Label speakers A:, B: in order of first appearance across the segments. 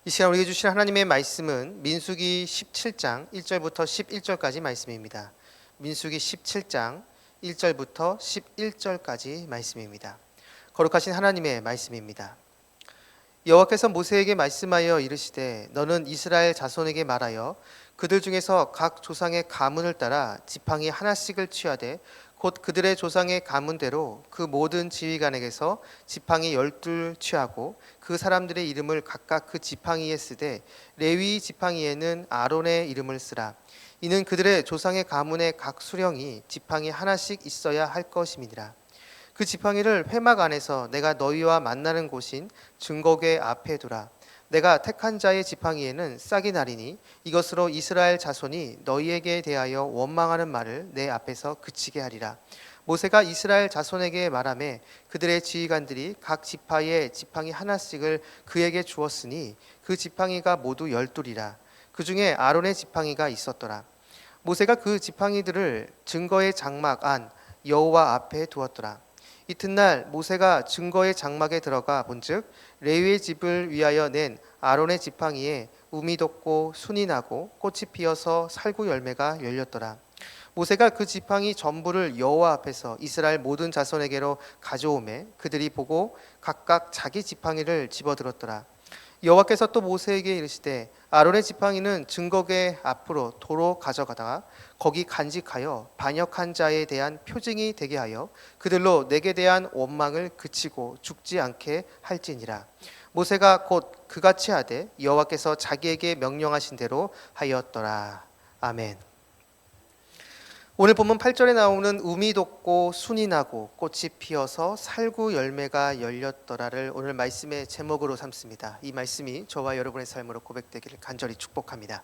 A: 이 시간 우리에게 주신 하나님의 말씀은 민수기 17장 1절부터 11절까지 말씀입니다. 민수기 17장 1절부터 11절까지 말씀입니다. 거룩하신 하나님의 말씀입니다. 여호와께서 모세에게 말씀하여 이르시되 너는 이스라엘 자손에게 말하여 그들 중에서 각 조상의 가문을 따라 지팡이 하나씩을 취하되 곧 그들의 조상의 가문대로 그 모든 지휘관에게서 지팡이 12 취하고 그 사람들의 이름을 각각 그 지팡이에 쓰되 레위 지팡이에는 아론의 이름을 쓰라. 이는 그들의 조상의 가문의 각 수령이 지팡이 하나씩 있어야 할 것임이니라. 그 지팡이를 회막 안에서 내가 너희와 만나는 곳인 증거궤 앞에 두라. 내가 택한 자의 지팡이에는 싹이 나리니 이것으로 이스라엘 자손이 너희에게 대하여 원망하는 말을 내 앞에서 그치게 하리라. 모세가 이스라엘 자손에게 말하매 그들의 지휘관들이 각 지파에 지팡이 하나씩을 그에게 주었으니 그 지팡이가 모두 12이라. 그 중에 아론의 지팡이가 있었더라. 모세가 그 지팡이들을 증거의 장막 안 여호와 앞에 두었더라. 이튿날 모세가 증거의 장막에 들어가 본즉 레위의 집을 위하여 낸 아론의 지팡이에 우미 돋고 순이 나고 꽃이 피어서 살구 열매가 열렸더라. 모세가 그 지팡이 전부를 여호와 앞에서 이스라엘 모든 자손에게로 가져오매 그들이 보고 각각 자기 지팡이를 집어들었더라. 여호와께서 또 모세에게 이르시되 아론의 지팡이는 증거궤 앞으로 도로 가져가다가 거기 간직하여 반역한 자에 대한 표징이 되게 하여 그들로 내게 대한 원망을 그치고 죽지 않게 할지니라. 모세가 곧 그같이 하되 여호와께서 자기에게 명령하신 대로 하였더라. 아멘. 오늘 본문 8절에 나오는 우미 돋고 순이 나고 꽃이 피어서 살구 열매가 열렸더라를 오늘 말씀의 제목으로 삼습니다. 이 말씀이 저와 여러분의 삶으로 고백되기를 간절히 축복합니다.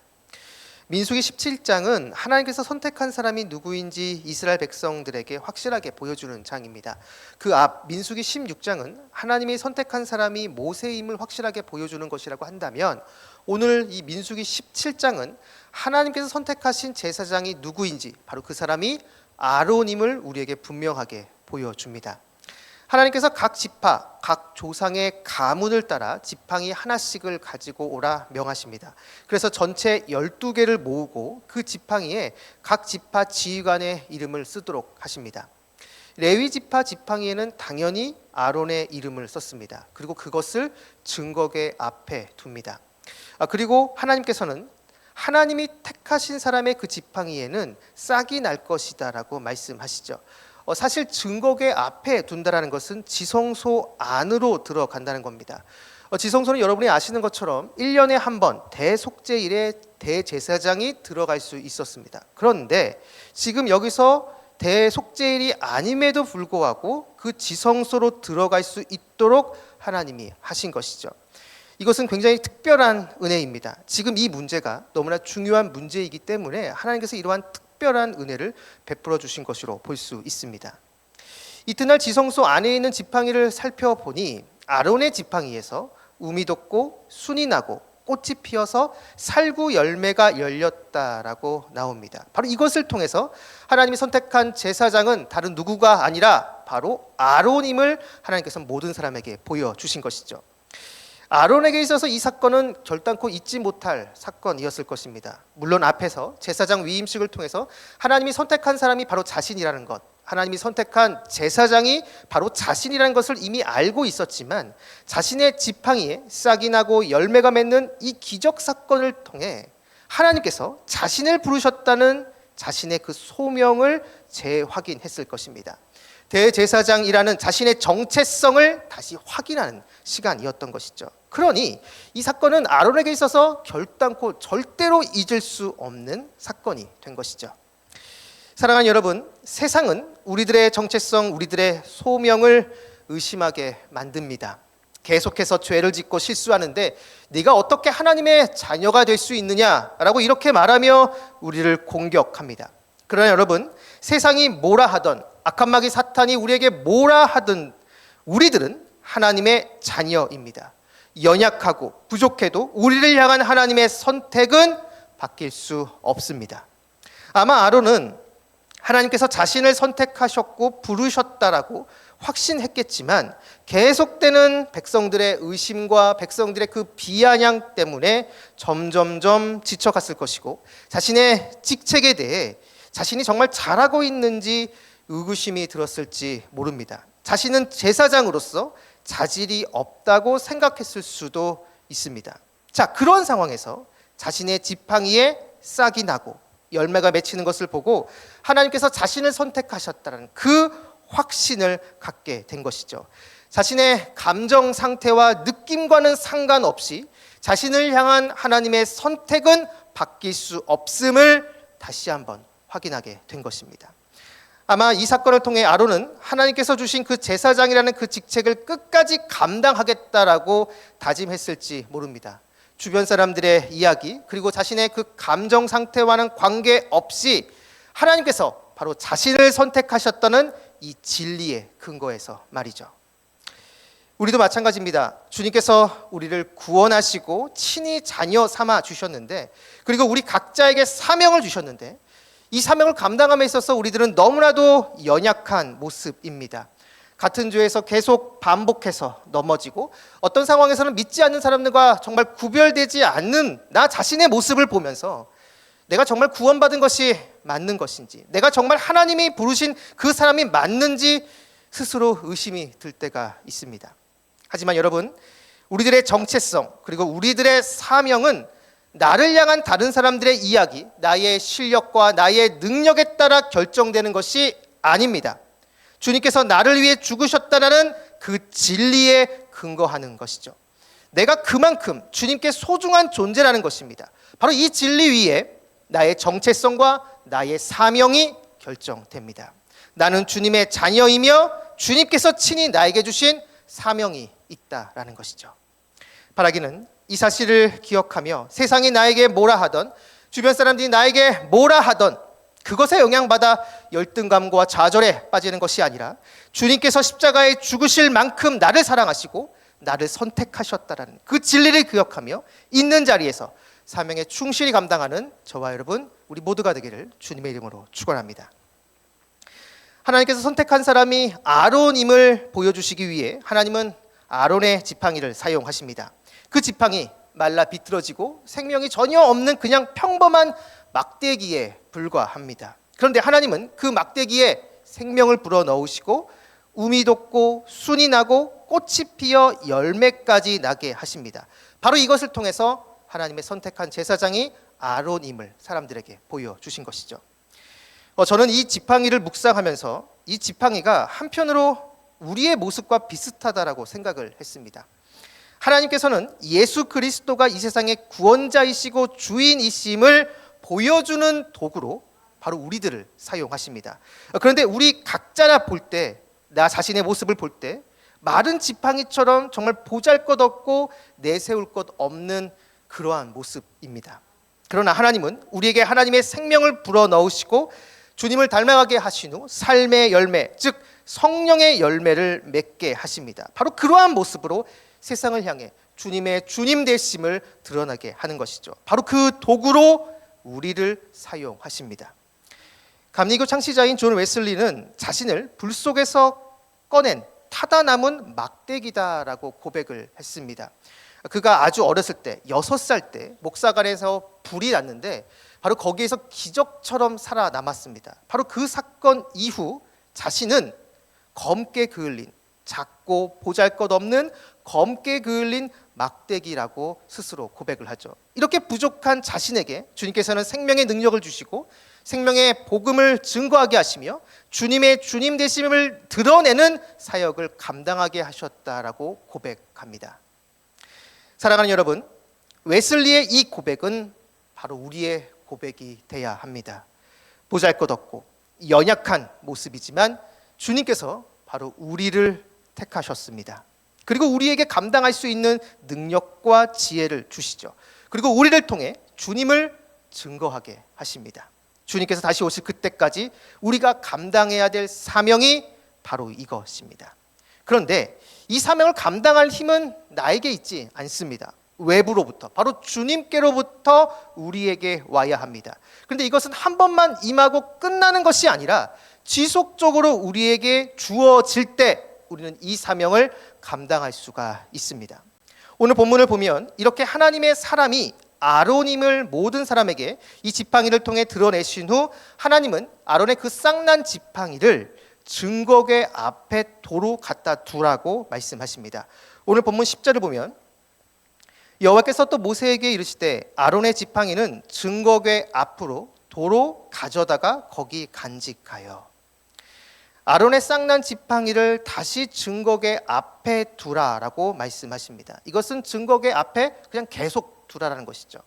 A: 민수기 17장은 하나님께서 선택한 사람이 누구인지 이스라엘 백성들에게 확실하게 보여주는 장입니다. 그 앞 민수기 16장은 하나님이 선택한 사람이 모세임을 확실하게 보여주는 것이라고 한다면 오늘 이 민수기 17장은 하나님께서 선택하신 제사장이 누구인지 바로 그 사람이 아론임을 우리에게 분명하게 보여줍니다. 하나님께서 각 지파, 각 조상의 가문을 따라 지팡이 하나씩을 가지고 오라 명하십니다. 그래서 전체 12개를 모으고 그 지팡이에 각 지파 지휘관의 이름을 쓰도록 하십니다. 레위 지파 지팡이에는 당연히 아론의 이름을 썼습니다. 그리고 그것을 증거궤 앞에 둡니다. 그리고 하나님께서는 하나님이 택하신 사람의 그 지팡이에는 싹이 날 것이다 라고 말씀하시죠. 사실 증거궤 앞에 둔다라는 것은 지성소 안으로 들어간다는 겁니다. 지성소는 여러분이 아시는 것처럼 1년에 한 번 대속죄일에 대제사장이 들어갈 수 있었습니다. 그런데 지금 여기서 대속죄일이 아님에도 불구하고 그 지성소로 들어갈 수 있도록 하나님이 하신 것이죠. 이것은 굉장히 특별한 은혜입니다. 지금 이 문제가 너무나 중요한 문제이기 때문에 하나님께서 이러한 특별한 은혜를 베풀어 주신 것으로 볼 수 있습니다. 이튿날 지성소 안에 있는 지팡이를 살펴보니 아론의 지팡이에서 우미 돋고 순이 나고 꽃이 피어서 살구 열매가 열렸다라고 나옵니다. 바로 이것을 통해서 하나님이 선택한 제사장은 다른 누구가 아니라 바로 아론임을 하나님께서 모든 사람에게 보여주신 것이죠. 아론에게 있어서 이 사건은 결단코 잊지 못할 사건이었을 것입니다. 물론 앞에서 제사장 위임식을 통해서 하나님이 선택한 사람이 바로 자신이라는 것, 하나님이 선택한 제사장이 바로 자신이라는 것을 이미 알고 있었지만 자신의 지팡이에 싹이 나고 열매가 맺는 이 기적 사건을 통해 하나님께서 자신을 부르셨다는 자신의 그 소명을 재확인했을 것입니다. 대제사장이라는 자신의 정체성을 다시 확인하는 시간이었던 것이죠. 그러니 이 사건은 아론에게 있어서 결단코 절대로 잊을 수 없는 사건이 된 것이죠. 사랑하는 여러분, 세상은 우리들의 정체성, 우리들의 소명을 의심하게 만듭니다. 계속해서 죄를 짓고 실수하는데 네가 어떻게 하나님의 자녀가 될 수 있느냐라고 이렇게 말하며 우리를 공격합니다. 그러나 여러분, 세상이 뭐라 하던 악한 마귀 사탄이 우리에게 뭐라 하든 우리들은 하나님의 자녀입니다. 연약하고 부족해도 우리를 향한 하나님의 선택은 바뀔 수 없습니다. 아마 아론은 하나님께서 자신을 선택하셨고 부르셨다라고 확신했겠지만 계속되는 백성들의 의심과 백성들의 그 비아냥 때문에 점점점 지쳐갔을 것이고 자신의 직책에 대해 자신이 정말 잘하고 있는지 의구심이 들었을지 모릅니다. 자신은 제사장으로서 자질이 없다고 생각했을 수도 있습니다. 자, 그런 상황에서 자신의 지팡이에 싹이 나고 열매가 맺히는 것을 보고 하나님께서 자신을 선택하셨다는 그 확신을 갖게 된 것이죠. 자신의 감정 상태와 느낌과는 상관없이 자신을 향한 하나님의 선택은 바뀔 수 없음을 다시 한번 확인하게 된 것입니다. 아마 이 사건을 통해 아론은 하나님께서 주신 그 제사장이라는 그 직책을 끝까지 감당하겠다라고 다짐했을지 모릅니다. 주변 사람들의 이야기 그리고 자신의 그 감정 상태와는 관계없이 하나님께서 바로 자신을 선택하셨다는 이 진리의 근거에서 말이죠. 우리도 마찬가지입니다. 주님께서 우리를 구원하시고 친히 자녀 삼아 주셨는데 그리고 우리 각자에게 사명을 주셨는데 이 사명을 감당함에 있어서 우리들은 너무나도 연약한 모습입니다. 같은 죄에서 계속 반복해서 넘어지고 어떤 상황에서는 믿지 않는 사람들과 정말 구별되지 않는 나 자신의 모습을 보면서 내가 정말 구원받은 것이 맞는 것인지 내가 정말 하나님이 부르신 그 사람이 맞는지 스스로 의심이 들 때가 있습니다. 하지만 여러분, 우리들의 정체성 그리고 우리들의 사명은 나를 향한 다른 사람들의 이야기, 나의 실력과 나의 능력에 따라 결정되는 것이 아닙니다. 주님께서 나를 위해 죽으셨다는 그 진리에 근거하는 것이죠. 내가 그만큼 주님께 소중한 존재라는 것입니다. 바로 이 진리 위에 나의 정체성과 나의 사명이 결정됩니다. 나는 주님의 자녀이며 주님께서 친히 나에게 주신 사명이 있다라는 것이죠. 바라기는 이 사실을 기억하며 세상이 나에게 뭐라 하던 주변 사람들이 나에게 뭐라 하던 그것에 영향받아 열등감과 좌절에 빠지는 것이 아니라 주님께서 십자가에 죽으실 만큼 나를 사랑하시고 나를 선택하셨다라는 그 진리를 기억하며 있는 자리에서 사명에 충실히 감당하는 저와 여러분 우리 모두가 되기를 주님의 이름으로 축원합니다. 하나님께서 선택한 사람이 아론임을 보여주시기 위해 하나님은 아론의 지팡이를 사용하십니다. 그 지팡이 말라 비틀어지고 생명이 전혀 없는 그냥 평범한 막대기에 불과합니다. 그런데 하나님은 그 막대기에 생명을 불어넣으시고 우미 돋고 순이 나고 꽃이 피어 열매까지 나게 하십니다. 바로 이것을 통해서 하나님의 선택한 제사장이 아론임을 사람들에게 보여주신 것이죠. 저는 이 지팡이를 묵상하면서 이 지팡이가 한편으로 우리의 모습과 비슷하다라고 생각을 했습니다. 하나님께서는 예수 그리스도가 이 세상의 구원자이시고 주인이심을 보여주는 도구로 바로 우리들을 사용하십니다. 그런데 우리 각자나 볼 때, 나 자신의 모습을 볼 때 마른 지팡이처럼 정말 보잘것없고 내세울 것 없는 그러한 모습입니다. 그러나 하나님은 우리에게 하나님의 생명을 불어넣으시고 주님을 닮아가게 하신 후 삶의 열매, 즉 성령의 열매를 맺게 하십니다. 바로 그러한 모습으로 세상을 향해 주님의 주님 되심을 드러나게 하는 것이죠. 바로 그 도구로 우리를 사용하십니다. 감리교 창시자인 존 웨슬리는 자신을 불 속에서 꺼낸 타다 남은 막대기다라고 고백을 했습니다. 그가 아주 어렸을 때 6살 때 목사관에서 불이 났는데 바로 거기에서 기적처럼 살아남았습니다. 바로 그 사건 이후 자신은 검게 그을린 작고 보잘것없는 검게 그을린 막대기라고 스스로 고백을 하죠. 이렇게 부족한 자신에게 주님께서는 생명의 능력을 주시고 생명의 복음을 증거하게 하시며 주님의 주님 되심을 드러내는 사역을 감당하게 하셨다라고 고백합니다. 사랑하는 여러분, 웨슬리의 이 고백은 바로 우리의 고백이 돼야 합니다. 보잘것없고 연약한 모습이지만 주님께서 바로 우리를 택하셨습니다. 그리고 우리에게 감당할 수 있는 능력과 지혜를 주시죠. 그리고 우리를 통해 주님을 증거하게 하십니다. 주님께서 다시 오실 그때까지 우리가 감당해야 될 사명이 바로 이것입니다. 그런데 이 사명을 감당할 힘은 나에게 있지 않습니다. 외부로부터, 바로 주님께로부터 우리에게 와야 합니다. 그런데 이것은 한 번만 임하고 끝나는 것이 아니라 지속적으로 우리에게 주어질 때 우리는 이 사명을 감당할 수가 있습니다. 오늘 본문을 보면 이렇게 하나님의 사람이 아론임을 모든 사람에게 이 지팡이를 통해 드러내신 후 하나님은 아론의 그 쌍난 지팡이를 증거궤 앞에 도로 갖다 두라고 말씀하십니다. 오늘 본문 10절을 보면 여호와께서 또 모세에게 이르시되 아론의 지팡이는 증거궤 앞으로 도로 가져다가 거기 간직하여. 아론의 쌍난 지팡이를 다시 증거궤 앞에 두라라고 말씀하십니다. 이것은 증거궤 앞에 그냥 계속 두라라는 것이죠.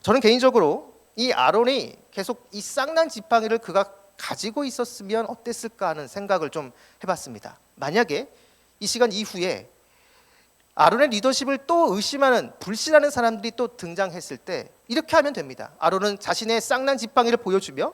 A: 저는 개인적으로 이 아론이 계속 이 쌍난 지팡이를 그가 가지고 있었으면 어땠을까 하는 생각을 좀 해봤습니다. 만약에 이 시간 이후에 아론의 리더십을 또 의심하는 불신하는 사람들이 또 등장했을 때 이렇게 하면 됩니다. 아론은 자신의 쌍난 지팡이를 보여주며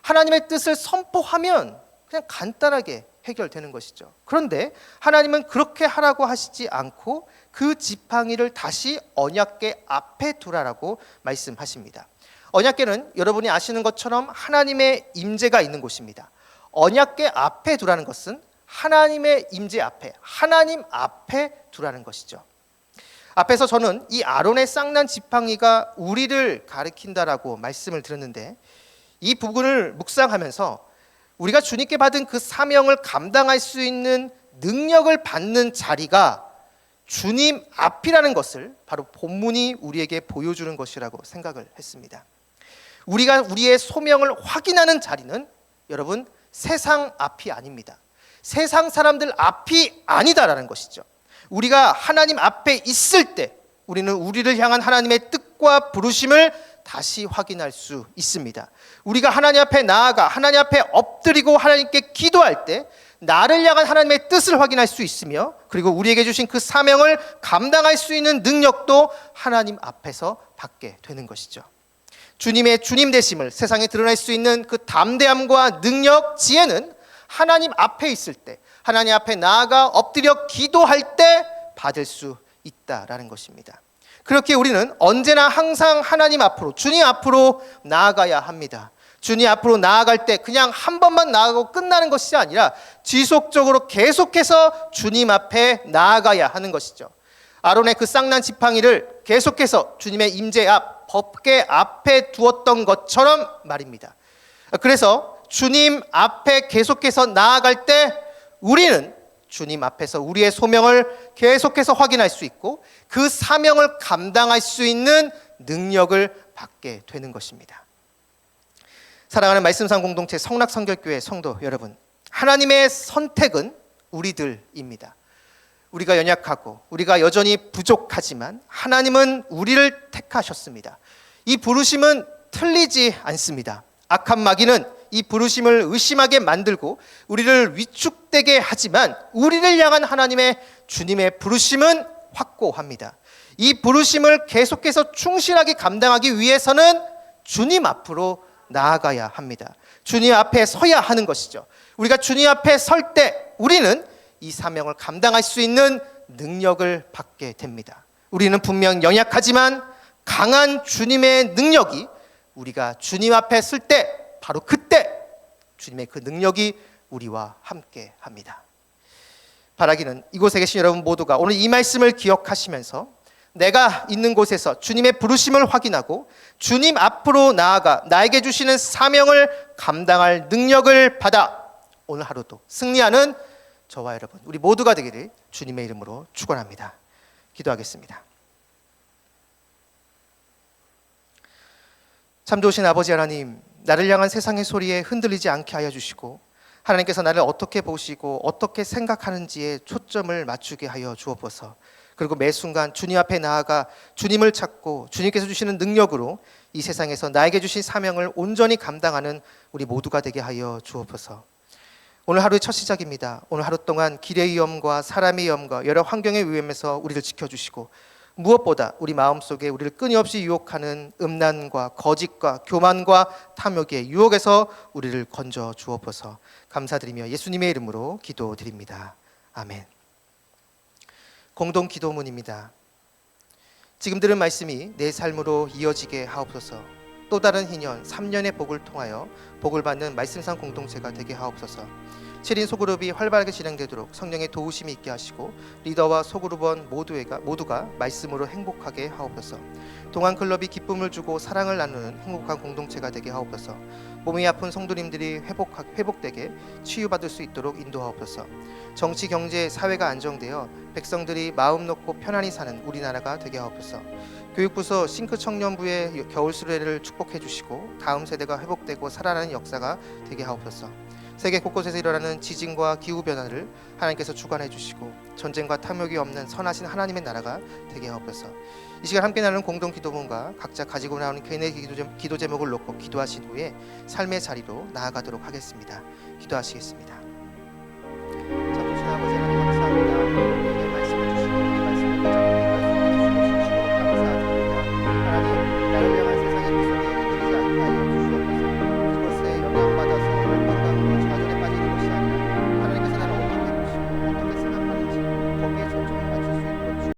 A: 하나님의 뜻을 선포하면 그냥 간단하게 해결되는 것이죠. 그런데 하나님은 그렇게 하라고 하시지 않고 그 지팡이를 다시 언약궤 앞에 두라라고 말씀하십니다. 언약궤는 여러분이 아시는 것처럼 하나님의 임재가 있는 곳입니다. 언약궤 앞에 두라는 것은 하나님의 임재 앞에, 하나님 앞에 두라는 것이죠. 앞에서 저는 이 아론의 쌍난 지팡이가 우리를 가리킨다라고 말씀을 드렸는데 이 부분을 묵상하면서 우리가 주님께 받은 그 사명을 감당할 수 있는 능력을 받는 자리가 주님 앞이라는 것을 바로 본문이 우리에게 보여주는 것이라고 생각을 했습니다. 우리가 우리의 소명을 확인하는 자리는 여러분 세상 앞이 아닙니다. 세상 사람들 앞이 아니다라는 것이죠. 우리가 하나님 앞에 있을 때 우리는 우리를 향한 하나님의 뜻과 부르심을 다시 확인할 수 있습니다. 우리가 하나님 앞에 나아가 하나님 앞에 엎드리고 하나님께 기도할 때 나를 향한 하나님의 뜻을 확인할 수 있으며 그리고 우리에게 주신 그 사명을 감당할 수 있는 능력도 하나님 앞에서 받게 되는 것이죠. 주님의 주님 되심을 세상에 드러낼 수 있는 그 담대함과 능력, 지혜는 하나님 앞에 있을 때, 하나님 앞에 나아가 엎드려 기도할 때 받을 수 있다라는 것입니다. 그렇게 우리는 언제나 항상 하나님 앞으로, 주님 앞으로 나아가야 합니다. 주님 앞으로 나아갈 때 그냥 한 번만 나아가고 끝나는 것이 아니라 지속적으로 계속해서 주님 앞에 나아가야 하는 것이죠. 아론의 그 쌍난 지팡이를 계속해서 주님의 임재 앞, 법궤 앞에 두었던 것처럼 말입니다. 그래서 주님 앞에 계속해서 나아갈 때 우리는 주님 앞에서 우리의 소명을 계속해서 확인할 수 있고 그 사명을 감당할 수 있는 능력을 받게 되는 것입니다. 사랑하는 말씀상 공동체 성락성결교회 성도 여러분, 하나님의 선택은 우리들입니다. 우리가 연약하고 우리가 여전히 부족하지만 하나님은 우리를 택하셨습니다. 이 부르심은 틀리지 않습니다. 악한 마귀는 이 부르심을 의심하게 만들고 우리를 위축되게 하지만 우리를 향한 하나님의 주님의 부르심은 확고합니다. 이 부르심을 계속해서 충실하게 감당하기 위해서는 주님 앞으로 나아가야 합니다. 주님 앞에 서야 하는 것이죠. 우리가 주님 앞에 설 때 우리는 이 사명을 감당할 수 있는 능력을 받게 됩니다. 우리는 분명 연약하지만 강한 주님의 능력이 우리가 주님 앞에 설 때 바로 그때 주님의 그 능력이 우리와 함께 합니다. 바라기는 이곳에 계신 여러분 모두가 오늘 이 말씀을 기억하시면서 내가 있는 곳에서 주님의 부르심을 확인하고 주님 앞으로 나아가 나에게 주시는 사명을 감당할 능력을 받아 오늘 하루도 승리하는 저와 여러분 우리 모두가 되기를 주님의 이름으로 축원합니다. 기도하겠습니다. 참 좋으신 아버지 하나님, 나를 향한 세상의 소리에 흔들리지 않게 하여 주시고 하나님께서 나를 어떻게 보시고 어떻게 생각하는지에 초점을 맞추게 하여 주옵소서. 그리고 매 순간 주님 앞에 나아가 주님을 찾고 주님께서 주시는 능력으로 이 세상에서 나에게 주신 사명을 온전히 감당하는 우리 모두가 되게 하여 주옵소서. 오늘 하루의 첫 시작입니다. 오늘 하루 동안 길의 위험과 사람의 위험과 여러 환경의 위험에서 우리를 지켜주시고 무엇보다 우리 마음속에 우리를 끊임없이 유혹하는 음란과 거짓과 교만과 탐욕의 유혹에서 우리를 건져 주옵소서. 감사드리며 예수님의 이름으로 기도드립니다. 아멘. 공동 기도문입니다. 지금 들은 말씀이 내 삶으로 이어지게 하옵소서. 또 다른 희년 3년의 복을 통하여 복을 받는 말씀상 공동체가 되게 하옵소서. 7인 소그룹이 활발하게 진행되도록 성령의 도우심이 있게 하시고 리더와 소그룹원 모두가 말씀으로 행복하게 하옵소서. 동안 클럽이 기쁨을 주고 사랑을 나누는 행복한 공동체가 되게 하옵소서. 몸이 아픈 성도님들이 회복되게 치유받을 수 있도록 인도하옵소서. 정치, 경제, 사회가 안정되어 백성들이 마음 놓고 편안히 사는 우리나라가 되게 하옵소서. 교육부서 싱크 청년부의 겨울 수련회를 축복해 주시고 다음 세대가 회복되고 살아나는 역사가 되게 하옵소서. 세계 곳곳에서 일어나는 지진과 기후 변화를 하나님께서 주관해 주시고 전쟁과 탐욕이 없는 선하신 하나님의 나라가 되게 하옵소서. 이 시간 함께 나누는 공동 기도문과 각자 가지고 나오는 개인의 기도 제목을 놓고 기도하신 후에 삶의 자리로 나아가도록 하겠습니다. 기도하시겠습니다.